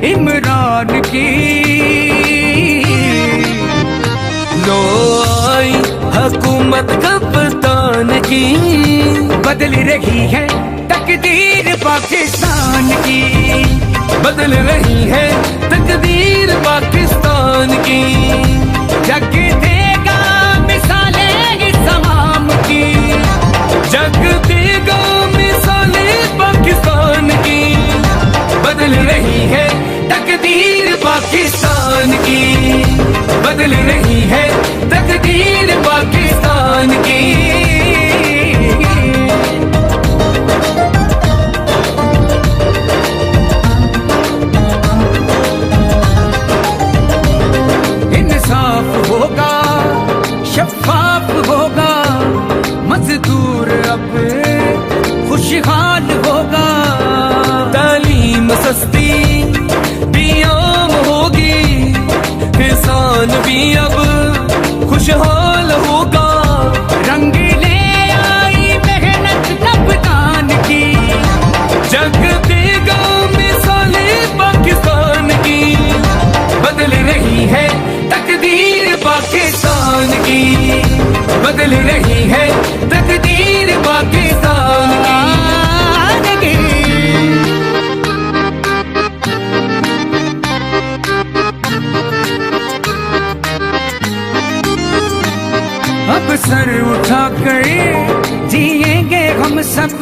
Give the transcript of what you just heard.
इमरान की। लो आई हुकूमत कप्तान की, बदल रही है तकदीर पाकिस्तान की। बदल रही है तकदीर पाकिस्तान की। जग देगा मिसालें इस तमाम की। जग देगा मिसालें पाकिस्तान की। बदल रही है तकदीर पाकिस्तान की। बदल रही है तकदीर पाकिस्तान की। होगा शफाफ होगा, मजदूर अब खुशहाल होगा। तालीम सस्ती भी आम होगी, किसान भी अब खुशहाल होगा। रंग ले आई मेहनत कप्तान की। जग देगा मिसालें पाकिस्तान की। बदल रही है तकदीर पाकिस्तान की। बदल रही है तकदीर पाकिस्तान की। अब सर उठा कर जिएंगे हम सब,